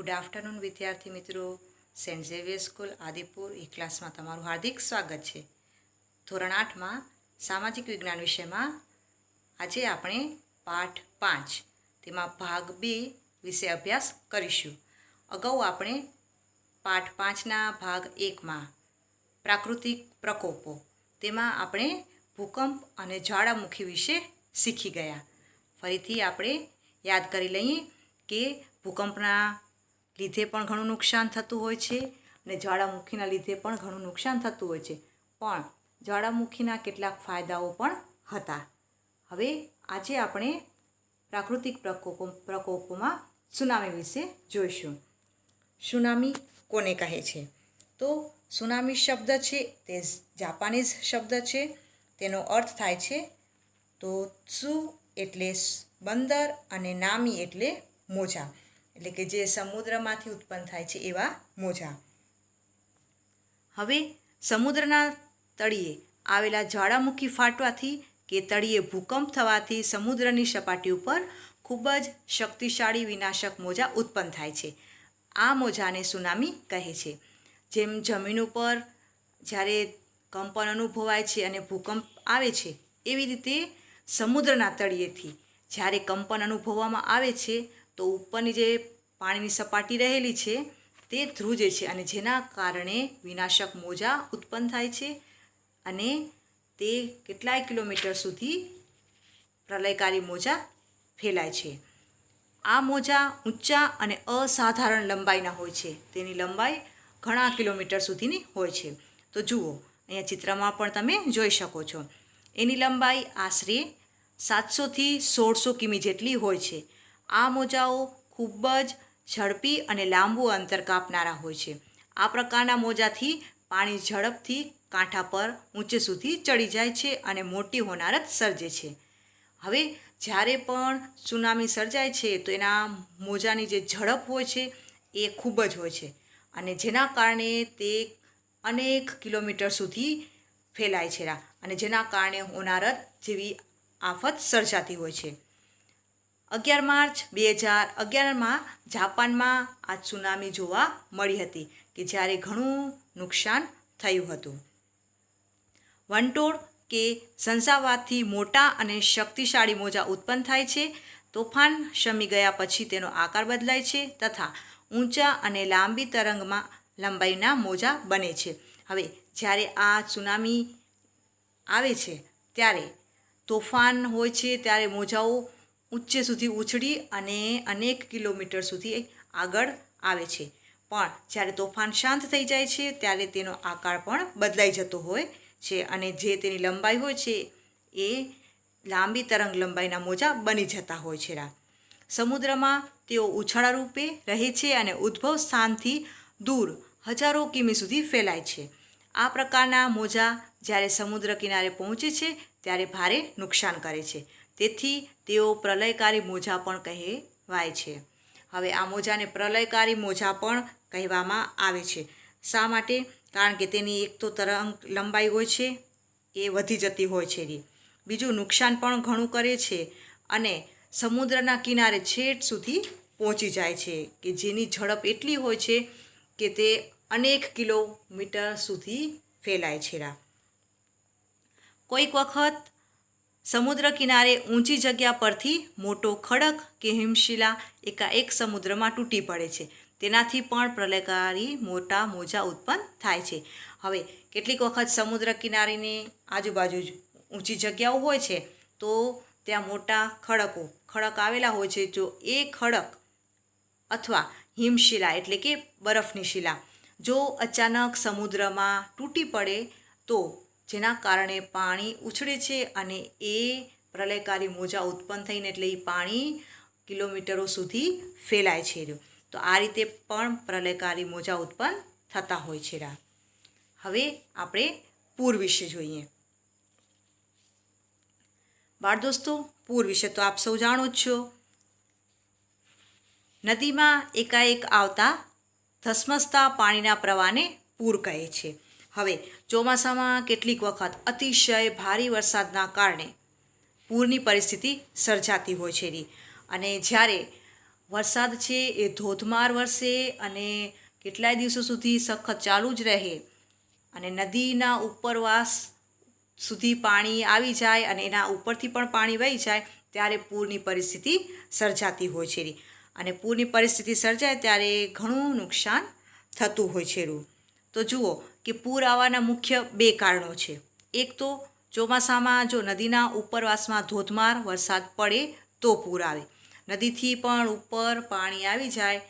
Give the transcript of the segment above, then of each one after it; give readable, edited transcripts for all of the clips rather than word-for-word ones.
Good afternoon વિદ્યાર્થી મિત્રો. Saint Xavier school Adipur એ ક્લાસમાં તમારું હાર્દિક સ્વાગત છે. ધોરણ 8માં સામાજિક વિજ્ઞાન વિષયમાં આજે આપણે પાઠ 5 તેમાં ભાગ 2 વિશે અભ્યાસ કરીશું. અગાઉ આપણે પાઠ 5ના ભાગ 1માં પ્રાકૃતિક પ્રકોપો તેમાં આપણે ભૂકંપ અને જ્વાળામુખી વિશે શીખી ગયા. ફરીથી આપણે યાદ કરી લઈએ કે ભૂકંપના લીધે પણ ઘણું નુકસાન થતું હોય છે અને જ્વાળામુખીના લીધે પણ ઘણું નુકસાન થતું હોય છે, પણ જ્વાળામુખીના કેટલાક ફાયદાઓ પણ હતા. હવે આજે આપણે પ્રાકૃતિક પ્રકોપોમાં સુનામી વિશે જોઈશું. સુનામી કોને કહે છે? તો સુનામી શબ્દ છે તે જાપાનીઝ શબ્દ છે. તેનો અર્થ થાય છે તો ત્સુ એટલે બંદર અને નામી એટલે મોજા, એટલે કે જે સમુદ્રમાંથી ઉત્પન્ન થાય છે એવા મોજા. હવે સમુદ્રના તળિયે આવેલા જ્વાળામુખી ફાટવાથી કે તળિયે ભૂકંપ થવાથી સમુદ્રની સપાટી ઉપર ખૂબ જ શક્તિશાળી વિનાશક મોજા ઉત્પન્ન થાય છે. આ મોજાને સુનામી કહે છે. જેમ જમીન ઉપર જ્યારે કંપન અનુભવાય છે અને ભૂકંપ આવે છે, એવી રીતે સમુદ્રના તળિયેથી જ્યારે કંપન અનુભવવામાં આવે છે તો ઉપરની જે પાણીની સપાટી રહેલી છે તે ધ્રુજે છે અને જેના કારણે વિનાશક મોજા ઉત્પન્ન થાય છે અને તે કેટલાય કિલોમીટર સુધી પ્રલયકારી મોજા ફેલાય છે. આ મોજા ઊંચા અને અસાધારણ લંબાઈના હોય છે. તેની લંબાઈ ઘણા કિલોમીટર સુધીની હોય છે. તો જુઓ, અહીંયા ચિત્રમાં પણ તમે જોઈ શકો છો. એની લંબાઈ આશરે 700થી 1600 કિમી જેટલી હોય છે. આ મોજાઓ ખૂબ જ ઝડપી અને લાંબુ અંતર કાપનારા હોય છે. આ પ્રકારના મોજાથી પાણી ઝડપથી કાંઠા પર ઊંચે સુધી ચડી જાય છે અને મોટી હોનારત સર્જે છે. હવે જ્યારે પણ સુનામી સર્જાય છે તો એના મોજાની જે ઝડપ હોય છે એ ખૂબ જ હોય છે અને જેના કારણે તે અનેક કિલોમીટર સુધી ફેલાય છે અને જેના કારણે હોનારત જેવી આફત સર્જાતી હોય છે. 11 માર્ચ 2011માં જાપાનમાં આ સુનામી જોવા મળી હતી કે જ્યારે ઘણું નુકસાન થયું હતું. વંટોળ કે સંસાવાદથી મોટા અને શક્તિશાળી મોજા ઉત્પન્ન થાય છે. તોફાન શમી ગયા પછી તેનો આકાર બદલાય છે તથા ઊંચા અને લાંબી તરંગમાં લંબાઈના મોજા બને છે. હવે જ્યારે આ સુનામી આવે છે ત્યારે તોફાન હોય છે, ત્યારે મોજાઓ ઊંચે સુધી ઉછળી અને અનેક કિલોમીટર સુધી આગળ આવે છે. પણ જ્યારે તોફાન શાંત થઈ જાય છે ત્યારે તેનો આકાર પણ બદલાઈ જતો હોય છે અને જે તેની લંબાઈ હોય છે એ લાંબી તરંગ લંબાઈના મોજા બની જતા હોય છે. સમુદ્રમાં તેઓ ઉછાળા રૂપે રહે છે અને ઉદ્ભવ સ્થાનથી દૂર હજારો કિમી સુધી ફેલાય છે. આ પ્રકારના મોજા જ્યારે સમુદ્ર કિનારે પહોંચે છે ત્યારે ભારે નુકસાન કરે છે. તેથી તેઓ પ્રલયકારી મોજા પણ કહેવાય છે. હવે આ મોજાને પ્રલયકારી મોજા પણ કહેવામાં આવે છે. શા માટે? કારણ કે તેની એક તો તરંગ લંબાઈ હોય છે એ વધી જતી હોય છે. બીજું, નુકસાન પણ ઘણું કરે છે અને સમુદ્રના કિનારે છેક સુધી પહોંચી જાય છે કે જેની ઝડપ એટલી હોય છે કે તે અનેક કિલોમીટર સુધી ફેલાય છે. કોઈક વખત સમુદ્ર કિનારે ઊંચી જગ્યા પરથી મોટો ખડક કે હિમશિલા એકાએક સમુદ્રમાં તૂટી પડે છે. તેનાથી પણ પ્રલયકારી મોટા મોજા ઉત્પન્ન થાય છે. હવે કેટલીક વખત સમુદ્ર કિનારેની આજુબાજુ ઊંચી જગ્યાઓ હોય છે તો ત્યાં મોટા ખડક આવેલા હોય છે. જો એ ખડક અથવા હિમશિલા એટલે કે બરફની શિલા જો અચાનક સમુદ્રમાં તૂટી પડે તો જેના કારણે પાણી ઉછળે છે અને એ પ્રલયકારી મોજા ઉત્પન્ન થઈને એટલે એ પાણી કિલોમીટરો સુધી ફેલાય છે. તો આ રીતે પણ પ્રલયકારી મોજા ઉત્પન્ન થતા હોય છે. હવે આપણે પૂર વિશે જોઈએ. બાળ દોસ્તો, પૂર વિશે તો આપ સૌ જાણો જ છો. નદીમાં એકાએક આવતા ધસમસતા પાણીના પ્રવાહને પૂર કહે છે. હવે ચોમાસામાં કેટલીક વખત અતિશય ભારે વરસાદના કારણે પૂરની પરિસ્થિતિ સર્જાતી હોય છે અને જ્યારે વરસાદ છે એ ધોધમાર વરસે અને કેટલાય દિવસો સુધી સખત ચાલુ જ રહે અને નદીના ઉપરવાસ સુધી પાણી આવી જાય અને એના ઉપરથી પણ પાણી વહી જાય ત્યારે પૂરની પરિસ્થિતિ સર્જાતી હોય છે. અને પૂરની પરિસ્થિતિ સર્જાય ત્યારે ઘણું નુકસાન થતું હોય છે. તો જુઓ કે પૂર આવવાના મુખ્ય 2 કારણો છે. એક તો ચોમાસામાં જો નદીના ઉપરવાસમાં ધોધમાર વરસાદ પડે તો પૂર આવે. નદીથી પણ ઉપર પાણી આવી જાય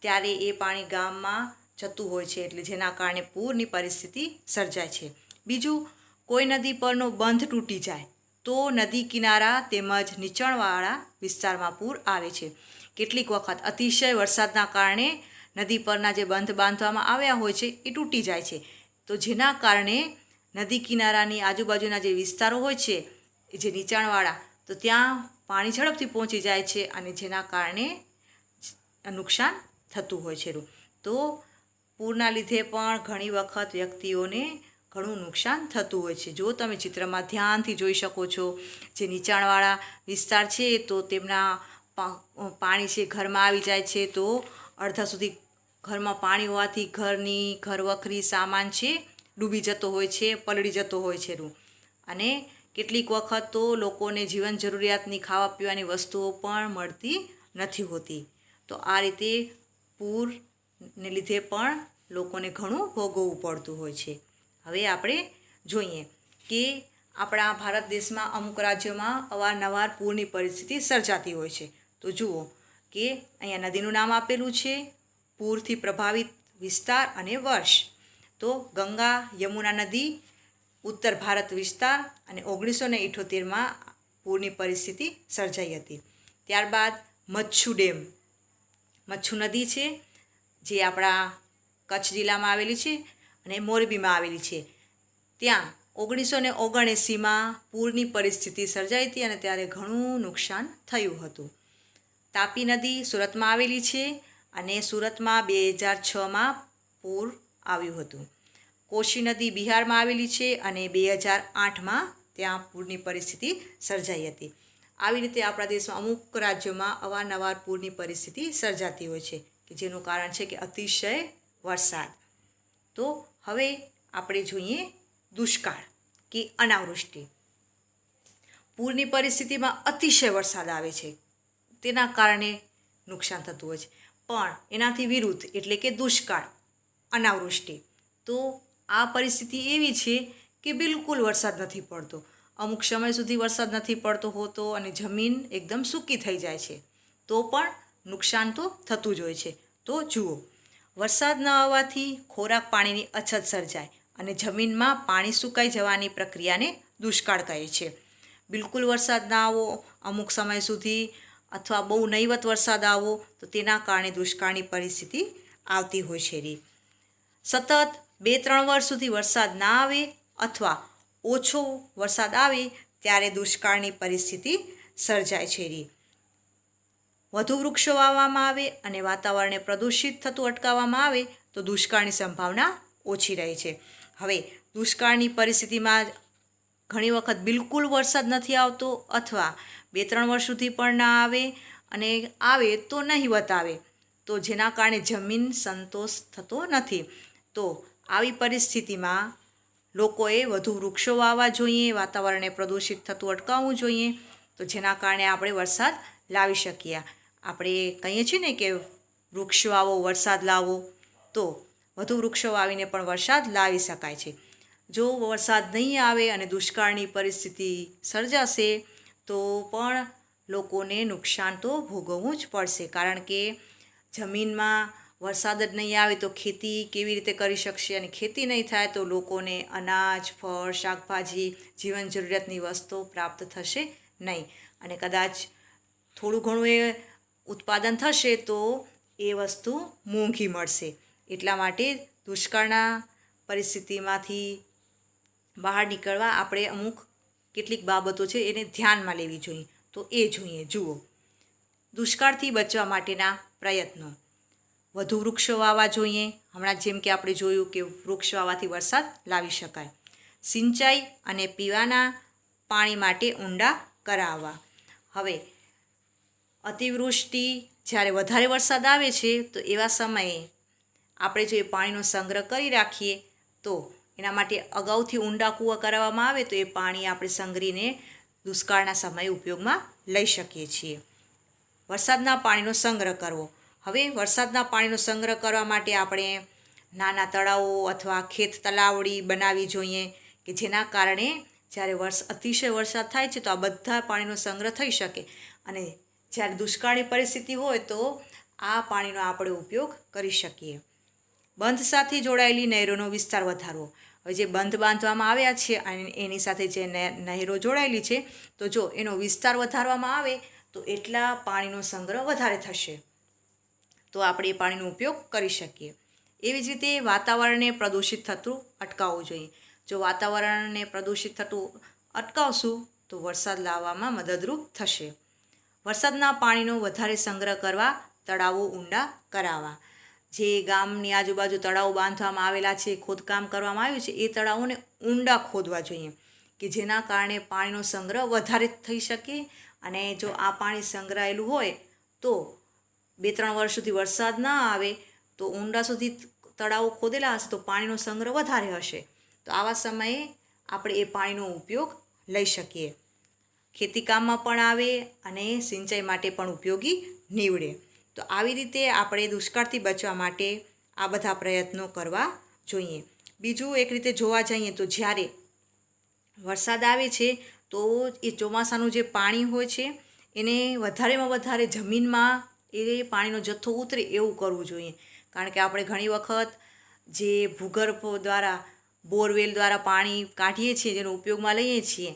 ત્યારે એ પાણી ગામમાં જતું હોય છે, એટલે જેના કારણે પૂરની પરિસ્થિતિ સર્જાય છે. બીજું, કોઈ નદી પરનો બંધ તૂટી જાય તો નદી કિનારા તેમજ નીચાણવાળા વિસ્તારમાં પૂર આવે છે. કેટલીક વખત અતિશય વરસાદના કારણે નદી પરના જે બંધ બાંધવામાં આવ્યા હોય છે એ તૂટી જાય છે, તો જેના કારણે નદી કિનારાની આજુબાજુના જે વિસ્તારો હોય છે એ જે નીચાણવાળા, તો ત્યાં પાણી ઝડપથી પહોંચી જાય છે અને જેના કારણે નુકસાન થતું હોય છે. તો પૂરના લીધે પણ ઘણી વખત વ્યક્તિઓને ઘણું નુકસાન થતું હોય છે. જો તમે ચિત્રમાં ધ્યાનથી જોઈ શકો છો, જે નીચાણવાળા વિસ્તાર છે તો તેમના પાણી છે ઘરમાં આવી જાય છે, તો અડધા સુધી ઘરમાં પાણી હોવાથી ઘરવખરી સામાન છે ડૂબી જતો હોય છે, પલળી જતો હોય છે. અને કેટલીક વખત તો લોકોને જીવન જરૂરિયાતની ખાવા પીવાની વસ્તુઓ પણ મળતી નથી હોતી. તો આ રીતે પૂરને લીધે પણ લોકોને ઘણું ભોગવવું પડતું હોય છે. હવે આપણે જોઈએ કે આપણા ભારત દેશમાં અમુક રાજ્યોમાં અવારનવાર પૂરની પરિસ્થિતિ સર્જાતી હોય છે. તો જુઓ કે અહીંયા નદીનું નામ આપેલું છે, પૂરથી પ્રભાવિત વિસ્તાર અને વર્ષ. તો ગંગા યમુના નદી ઉત્તર ભારત વિસ્તાર અને 1978માં પૂરની પરિસ્થિતિ સર્જાઈ હતી. ત્યારબાદ મચ્છુ ડેમ, મચ્છુ નદી છે જે આપણા કચ્છ જિલ્લામાં આવેલી છે અને મોરબીમાં આવેલી છે. ત્યાં 1979માં પૂરની પરિસ્થિતિ સર્જાઈ હતી અને ત્યારે ઘણું નુકસાન થયું હતું. તાપી નદી સુરતમાં આવેલી છે અને સુરતમાં 2006માં પૂર આવ્યું હતું. કોશી નદી બિહારમાં આવેલી છે અને 2008માં ત્યાં પૂરની પરિસ્થિતિ સર્જાઈ હતી. આવી રીતે આપણા દેશમાં અમુક રાજ્યોમાં અવારનવાર પૂરની પરિસ્થિતિ સર્જાતી હોય છે કે જેનું કારણ છે કે અતિશય વરસાદ. તો હવે આપણે જોઈએ દુષ્કાળ કે અનાવૃષ્ટિ. પૂરની પરિસ્થિતિમાં અતિશય વરસાદ આવે છે, તેના કારણે નુકસાન થતું હોય છે. પણ એનાથી વિરુદ્ધ એટલે કે દુષ્કાળ, અનાવૃષ્ટિ, તો આ પરિસ્થિતિ એવી છે કે બિલકુલ વરસાદ નથી પડતો, અમુક સમય સુધી વરસાદ નથી પડતો હોતો અને જમીન એકદમ સૂકી થઈ જાય છે, તો પણ નુકસાન તો થતું જ હોય છે. તો જુઓ, વરસાદ ન આવવાથી ખોરાક પાણીની અછત સર્જાય અને જમીનમાં પાણી સુકાઈ જવાની પ્રક્રિયાને દુષ્કાળ કહે છે. બિલકુલ વરસાદ ના આવો અમુક સમય સુધી અથવા બહુ નહીવત વરસાદ આવો તો તેના કારણે દુષ્કાળની પરિસ્થિતિ આવતી હોય છે. સતત 2-3 વર્ષ સુધી વરસાદ ના આવે અથવા ઓછો વરસાદ આવે ત્યારે દુષ્કાળની પરિસ્થિતિ સર્જાય છે. વધુ વૃક્ષો વાવવામાં આવે અને વાતાવરણને પ્રદૂષિત થતું અટકાવવામાં આવે તો દુષ્કાળની સંભાવના ઓછી રહે છે. હવે દુષ્કાળની પરિસ્થિતિમાં ઘણી વખત બિલકુલ વરસાદ નથી આવતો અથવા 2-3 વર્ષ સુધી પણ ના આવે અને આવે તો નહીવત આવે, તો જેના કારણે જમીન સંતોષ થતો નથી. તો આવી પરિસ્થિતિમાં લોકોએ વધુ વૃક્ષો વાવવા જોઈએ, વાતાવરણને પ્રદૂષિત થતું અટકાવવું જોઈએ, તો જેના કારણે આપણે વરસાદ લાવી શકીએ. આપણે કહીએ છીએ ને કે વૃક્ષો વાવો વરસાદ લાવો, તો વધુ વૃક્ષો વાવીને પણ વરસાદ લાવી શકાય છે. જો વરસાદ નહીં આવે અને દુષ્કાળની પરિસ્થિતિ સર્જાશે તો પણ લોકોને નુકસાન તો ભોગવવું જ પડશે, કારણ કે જમીનમાં વરસાદ જ નહીં આવે તો ખેતી કેવી રીતે કરી શકશે અને ખેતી નહીં થાય તો લોકોને અનાજ, ફળ, શાકભાજી, જીવન જરૂરિયાતની વસ્તુઓ પ્રાપ્ત થશે નહીં અને કદાચ થોડું ઘણું એ ઉત્પાદન થશે તો એ વસ્તુ મોંઘી મળશે. એટલા માટે દુષ્કાળના પરિસ્થિતિમાંથી બહાર નીકળવા આપણે અમુક કેટલીક બાબતો છે એને ધ્યાનમાં લેવી જોઈએ. તો એ જોઈએ. જુઓ, દુષ્કાળથી બચવા માટેના પ્રયત્નો: વધુ વૃક્ષો વાવવા જોઈએ. હમણાં જેમ કે આપણે જોયું કે વૃક્ષ વાવવાથી વરસાદ લાવી શકાય. સિંચાઈ અને પીવાના પાણી માટે ઊંડા કરાવવા. હવે અતિવૃષ્ટિ જ્યારે વધારે વરસાદ આવે છે તો એવા સમયે આપણે જો એ પાણીનો સંગ્રહ કરી રાખીએ તો એના માટે અગાઉથી ઊંડા કૂવા કરાવવામાં આવે તો એ પાણી આપણે સંગ્રહીને દુષ્કાળના સમયે ઉપયોગમાં લઈ શકીએ છીએ. વરસાદના પાણીનો સંગ્રહ કરવો. હવે વરસાદના પાણીનો સંગ્રહ કરવા માટે આપણે નાના તળાવો અથવા ખેત તલાવડી બનાવવી જોઈએ કે જેના કારણે જ્યારે અતિશય વરસાદ થાય છે તો આ બધા પાણીનો સંગ્રહ થઈ શકે અને જ્યારે દુષ્કાળની પરિસ્થિતિ હોય તો આ પાણીનો આપણે ઉપયોગ કરી શકીએ. બંધ સાથે જોડાયેલી નહેરોનો વિસ્તાર વધારવો. હવે જે બંધ બાંધવામાં આવ્યા છે અને એની સાથે જે નહેરો જોડાયેલી છે તો જો એનો વિસ્તાર વધારવામાં આવે તો એટલા પાણીનો સંગ્રહ વધારે થશે તો આપણે એ પાણીનો ઉપયોગ કરી શકીએ. એવી જ રીતે વાતાવરણને પ્રદૂષિત થતું અટકાવવું જોઈએ. જો વાતાવરણને પ્રદૂષિત થતું અટકાવશું તો વરસાદ લાવવામાં મદદરૂપ થશે. વરસાદના પાણીનો વધારે સંગ્રહ કરવા તળાવો ઊંડા કરાવવા. જે ગામની આજુબાજુ તળાવો બાંધવામાં આવેલા છે, ખોદકામ કરવામાં આવ્યું છે, એ તળાવોને ઊંડા ખોદવા જોઈએ કે જેના કારણે પાણીનો સંગ્રહ વધારે થઈ શકે અને જો આ પાણી સંગ્રહાયેલું હોય તો 2-3 વર્ષ સુધી વરસાદ ના આવે તો ઊંડા સુધી તળાવો ખોદેલા હશે તો પાણીનો સંગ્રહ વધારે હશે. તો આવા સમયે આપણે એ પાણીનો ઉપયોગ લઈ શકીએ. ખેતીકામમાં પણ આવે અને સિંચાઈ માટે પણ ઉપયોગી નીવડે. તો આવી રીતે આપણે દુષ્કાળથી બચવા માટે આ બધા પ્રયત્નો કરવા જોઈએ. બીજું એક રીતે જોવા જઈએ તો જ્યારે વરસાદ આવે છે તો એ ચોમાસાનું જે પાણી હોય છે એને વધારેમાં વધારે જમીનમાં એ પાણીનો જથ્થો ઉતરે એવું કરવું જોઈએ. કારણ કે આપણે ઘણી વખત જે ભૂગર્ભ દ્વારા બોરવેલ દ્વારા પાણી કાઢીએ છીએ જેનો ઉપયોગમાં લઈએ છીએ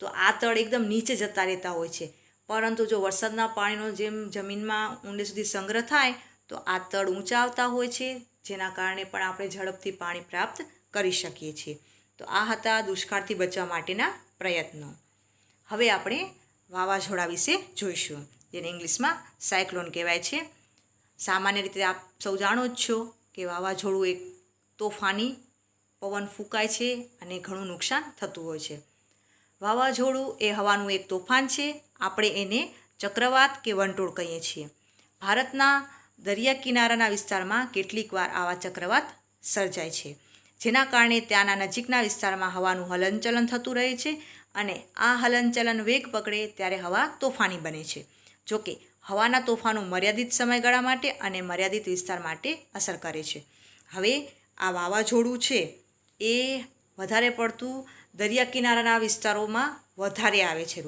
તો આ તળ એકદમ નીચે જતા રહેતા હોય છે. પરંતુ જો વરસાદના પાણીનો જેમ જમીનમાં ઊંડે સુધી સંગ્રહ થાય તો આ તળ ઊંચા આવતા હોય છે જેના કારણે પણ આપણે ઝડપથી પાણી પ્રાપ્ત કરી શકીએ છીએ. તો આ હતા દુષ્કાળથી બચવા માટેના પ્રયત્નો. હવે આપણે વાવાઝોડા વિશે જોઈશું જેને ઇંગ્લિશમાં સાયક્લોન કહેવાય છે. સામાન્ય રીતે આપ સૌ જાણો જ છો કે વાવાઝોડું એક તોફાની પવન ફૂંકાય છે અને ઘણું નુકસાન થતું હોય છે. વાવાઝોડું એ હવાનું એક તોફાન છે. આપણે એને ચક્રવાત કે વંટોળ કહીએ છીએ. ભારતના દરિયા કિનારાના વિસ્તારમાં કેટલીક વાર આવા ચક્રવાત સર્જાય છે જેના કારણે ત્યાંના નજીકના વિસ્તારમાં હવાનું હલનચલન થતું રહે છે અને આ હલનચલન વેગ પકડે ત્યારે હવા તોફાની બને છે. જોકે હવાના તોફાનો મર્યાદિત સમયગાળા માટે અને મર્યાદિત વિસ્તાર માટે અસર કરે છે. હવે આ વાવાઝોડું છે એ વધારે પડતું દરિયા કિનારાના વિસ્તારોમાં વધારે આવે છે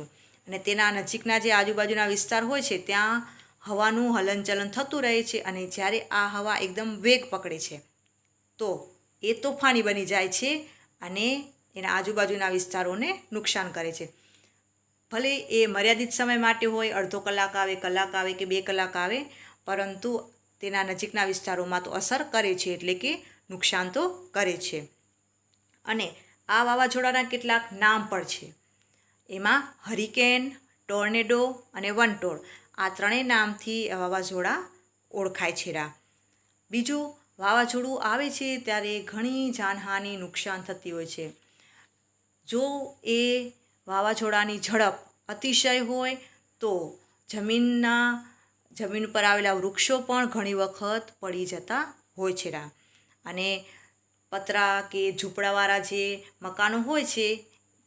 અને તેના નજીકના જે આજુબાજુના વિસ્તાર હોય છે ત્યાં હવાનું હલનચલન થતું રહે છે અને જ્યારે આ હવા એકદમ વેગ પકડે છે તો એ તોફાની બની જાય છે અને એના આજુબાજુના વિસ્તારોને નુકસાન કરે છે. ભલે એ મર્યાદિત સમય માટે હોય, અડધો કલાક આવે કે 2 કલાક આવે, પરંતુ તેના નજીકના વિસ્તારોમાં તો અસર કરે છે એટલે કે નુકસાન તો કરે છે. અને આ વાવાઝોડાના કેટલાક નામ પણ છે. એમાં હરિકેન, ટોર્નેડો અને વંટોળ આ ત્રણેય નામથી વાવાઝોડા ઓળખાય છે. બીજું વાવાઝોડું આવે છે ત્યારે ઘણી જાનહાનિ નુકસાન થતી હોય છે. જો એ વાવાઝોડાની ઝડપ અતિશય હોય તો જમીન પર આવેલા વૃક્ષો પણ ઘણી વખત પડી જતા હોય છે અને પતરા કે ઝૂંપડાવાળા જે મકાનો હોય છે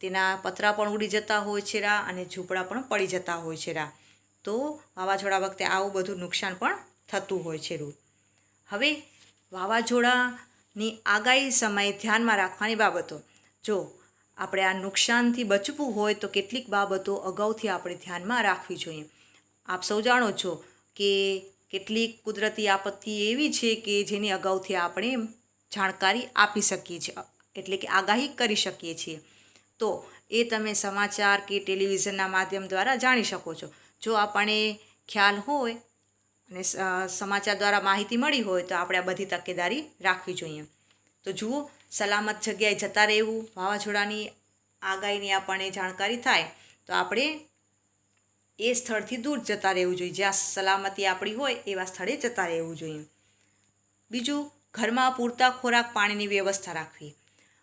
તેના પતરા પણ ઉડી જતા હોય છે અને ઝૂંપડા પણ પડી જતા હોય છે તો વાવાઝોડા વખતે આવું બધું નુકસાન પણ થતું હોય છે. હવે વાવાઝોડાની આગાહી સમયે ધ્યાનમાં રાખવાની બાબતો. જો આપણે આ નુકસાનથી બચવું હોય તો કેટલીક બાબતો અગાઉથી આપણે ધ્યાનમાં રાખવી જોઈએ. આપ સૌ જાણો છો કે કેટલીક કુદરતી આપત્તિ એવી છે કે જેની અગાઉથી આપણે જાણકારી આપી શકીએ છીએ એટલે કે આગાહી કરી શકીએ છીએ. તો એ તમે સમાચાર કે ટેલિવિઝનના માધ્યમ દ્વારા જાણી શકો છો. જો આપણને ખ્યાલ હોય અને સમાચાર દ્વારા માહિતી મળી હોય તો આપણે આ બધી તકેદારી રાખવી જોઈએ. તો જુઓ, સલામત જગ્યાએ જતા રહેવું. વાવાઝોડાની આગાહીની આપણને જાણકારી થાય તો આપણે એ સ્થળથી દૂર જતા રહેવું જોઈએ. જ્યાં સલામતી આપણી હોય એવા સ્થળે જતા રહેવું જોઈએ. બીજું, ઘરમાં પૂરતા ખોરાક પાણીની વ્યવસ્થા રાખવી.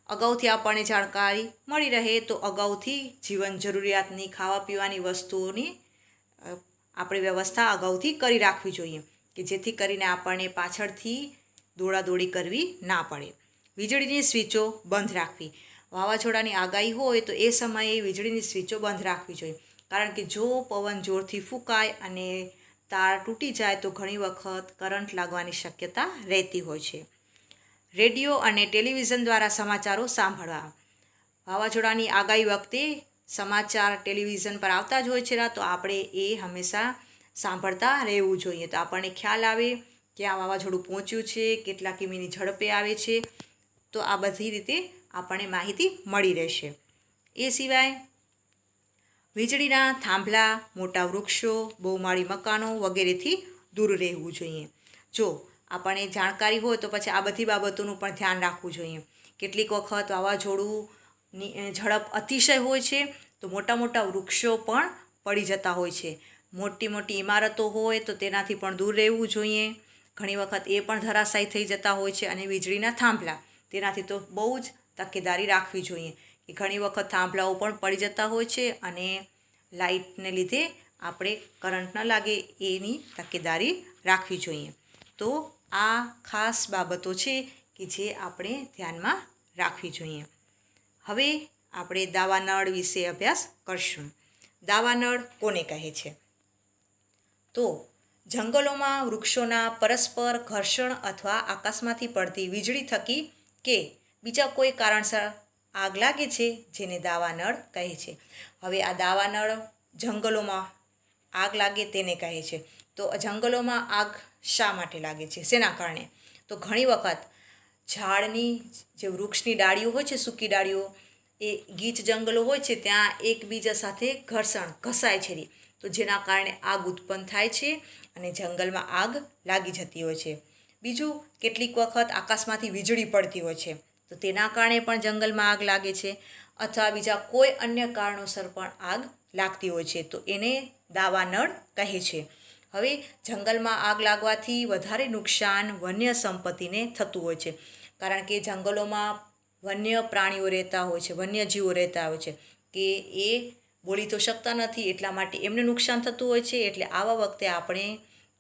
અગાઉથી આપણને જાણકારી મળી રહે તો અગાઉથી જીવન જરૂરિયાતની ખાવા પીવાની વસ્તુઓની આપણે વ્યવસ્થા અગાઉથી કરી રાખવી જોઈએ કે જેથી કરીને આપણને પાછળથી દોડાદોડી કરવી ના પડે. વીજળીની સ્વિચો બંધ રાખવી. વાવાઝોડાની આગાહી હોય તો એ સમયે વીજળીની સ્વિચો બંધ રાખવી જોઈએ, કારણ કે જો પવન જોરથી ફૂંકાય અને તાર તૂટી જાય તો ઘણી વખત કરંટ લાગવાની શક્યતા રહેતી હોય છે. રેડિયો અને ટેલિવિઝન દ્વારા સમાચારો સાંભળવા. વાવાઝોડાની આગાહી વખતે સમાચાર ટેલિવિઝન પર આવતા જ હોય છે, તો આપણે એ હંમેશા સાંભળતા રહેવું જોઈએ, તો આપણને ખ્યાલ આવે કે આ વાવાઝોડું પહોંચ્યું છે, કેટલા કિમીની ઝડપે આવે છે, તો આ બધી રીતે આપણને માહિતી મળી રહેશે. એ સિવાય વીજળીના થાંભલા, મોટા વૃક્ષો, બહુમાળી મકાનો વગેરેથી દૂર રહેવું જોઈએ. જો આપણને જાણકારી હોય તો પછી આ બધી બાબતોનું પણ ધ્યાન રાખવું જોઈએ. કેટલીક વખત વાવાઝોડુંની ઝડપ અતિશય હોય છે તો મોટા મોટા વૃક્ષો પણ પડી જતા હોય છે. મોટી મોટી ઇમારતો હોય તો તેનાથી પણ દૂર રહેવું જોઈએ. ઘણી વખત એ પણ ધરાશાયી થઈ જતા હોય છે. અને વીજળીના થાંભલા, તેનાથી તો બહુ જ તકેદારી રાખવી જોઈએ કે ઘણી વખત થાંભલાઓ પણ પડી જતા હોય છે અને લાઇટને લીધે આપણે કરંટ ન લાગે એની તકેદારી રાખવી જોઈએ. તો આ ખાસ બાબતો છે કે જે આપણે ધ્યાનમાં રાખવી જોઈએ. હવે આપણે દાવાનળ વિશે અભ્યાસ કરશું. દાવાનળ કોને કહે છે? તો જંગલોમાં વૃક્ષોના પરસ્પર ઘર્ષણ અથવા આકાશમાંથી પડતી વીજળી થકી કે બીજા કોઈ કારણસર આગ લાગે છે, જેને દાવાનળ કહે છે. હવે આ દાવાનળ જંગલોમાં આગ લાગે તેને કહે છે. તો જંગલોમાં આગ શા માટે લાગે છે, શેના કારણે? તો ઘણી વખત ઝાડની જે વૃક્ષની ડાળીઓ હોય છે, સૂકી ડાળીઓ, એ ગીચ જંગલો હોય છે ત્યાં એકબીજા સાથે ઘસાય છે, તો જેના કારણે આગ ઉત્પન્ન થાય છે અને જંગલમાં આગ લાગી જતી હોય છે. બીજું, કેટલીક વખત આકાશમાંથી વીજળી પડતી હોય છે, તો તેના કારણે પણ જંગલમાં આગ લાગે છે. અથવા બીજા કોઈ અન્ય કારણોસર પણ આગ લાગતી હોય છે, તો એને દાવાનળ કહે છે. હવે જંગલમાં આગ લાગવાથી વધારે નુકસાન વન્ય સંપત્તિને થતું હોય છે, કારણ કે જંગલોમાં વન્ય પ્રાણીઓ રહેતા હોય છે, વન્યજીવો રહેતા હોય છે કે એ બોલી તો શકતા નથી, એટલા માટે એમને નુકસાન થતું હોય છે. એટલે આવા વખતે આપણે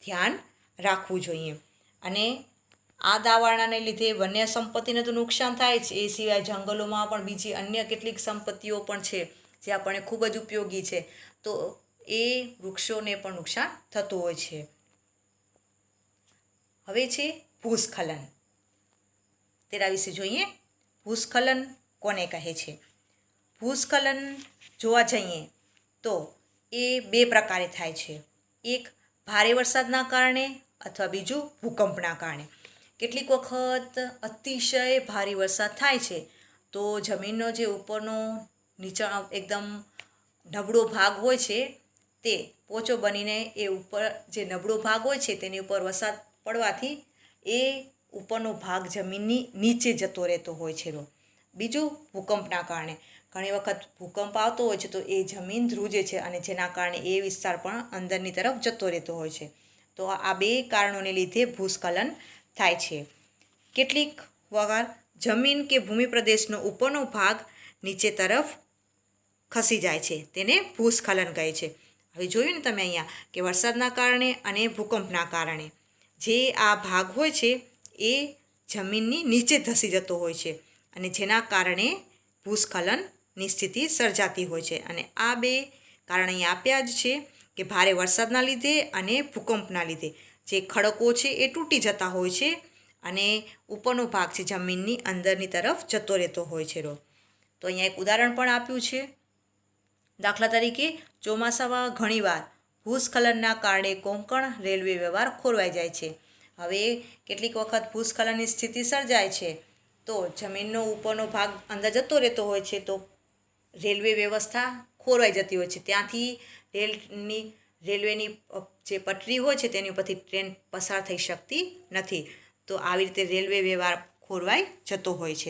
ધ્યાન રાખવું જોઈએ. અને આ દાવાનળને લીધે વન્ય સંપત્તિને તો નુકસાન થાય છે, એ સિવાય જંગલોમાં પણ બીજી અન્ય કેટલીક સંપત્તિઓ પણ છે જે આપણને ખૂબ જ ઉપયોગી છે, તો એ વૃક્ષોને પણ નુકસાન થતું હોય છે. હવે છે ભૂસ્ખલન. તેના વિશે જોઈએ. ભૂસ્ખલન કોને કહે છે? ભૂસ્ખલન જોવા જઈએ તો એ બે પ્રકારે થાય છે. એક ભારે વરસાદના કારણે અથવા બીજું ભૂકંપના કારણે. કેટલીક વખત અતિશય ભારે વરસાદ થાય છે તો જમીનનો જે ઉપરનો નીચા એકદમ નબળો ભાગ હોય છે તે પોચો બનીને એ ઉપર જે નબળો ભાગ હોય છે તેની ઉપર વરસાદ પડવાથી એ ઉપરનો ભાગ જમીનની નીચે જતો રહેતો હોય છે. બીજું, ભૂકંપના કારણે. ઘણી વખત ભૂકંપ આવતો હોય છે તો એ જમીન ધ્રુજે છે અને જેના કારણે એ વિસ્તાર પણ અંદરની તરફ જતો રહેતો હોય છે. તો આ બે કારણોને લીધે ભૂસ્ખલન થાય છે. કેટલીક વખત જમીન કે ભૂમિ પ્રદેશનો ઉપરનો ભાગ નીચે તરફ ખસી જાય છે, તેને ભૂસ્ખલન કહે છે. હવે જોયું ને તમે અહીંયા કે વરસાદના કારણે અને ભૂકંપના કારણે જે આ ભાગ હોય છે એ જમીનની નીચે ધસી જતો હોય છે અને જેના કારણે ભૂસ્ખલનની સ્થિતિ સર્જાતી હોય છે. અને આ બે કારણ અહીંયા આપ્યા જ છે કે ભારે વરસાદના લીધે અને ભૂકંપના લીધે જે ખડકો છે એ તૂટી જતા હોય છે અને ઉપરનો ભાગ છે જમીનની અંદરની તરફ જતો રહેતો હોય છે. તો અહીંયા એક ઉદાહરણ પણ આપ્યું છે. દાખલા તરીકે ચોમાસામાં ઘણીવાર ભૂસ્ખલનના કારણે કોંકણ રેલવે વ્યવહાર ખોરવાઈ જાય છે. હવે કેટલીક વખત ભૂસ્ખલનની સ્થિતિ સર્જાય છે તો જમીનનો ઉપરનો ભાગ અંદર જતો રહેતો હોય છે, તો રેલવે વ્યવસ્થા ખોરવાઈ જતી હોય છે. ત્યાંથી રેલવેની જે પટરી હોય છે તેની ઉપરથી ટ્રેન પસાર થઈ શકતી નથી. તો આવી રીતે રેલવે વ્યવહાર ખોરવાઈ જતો હોય છે.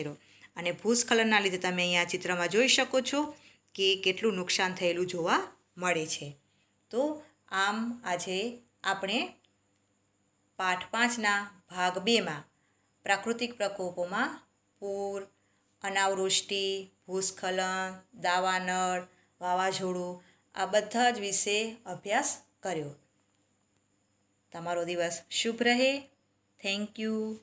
અને ભૂસ્ખલનના લીધે તમે અહીંયા ચિત્રમાં જોઈ શકો છો કે કેટલું નુકસાન થયેલું જોવા મળે છે. તો આમ આજે આપણે પાઠ 5ના ભાગ 2માં પ્રાકૃતિક પ્રકોપોમાં પૂર, અનાવૃષ્ટિ, ભૂસ્ખલન, દાવાનળ, વાવાઝોડું આ બધા જ વિશે અભ્યાસ કર્યો. તમારો દિવસ શુભ રહે. Thank you.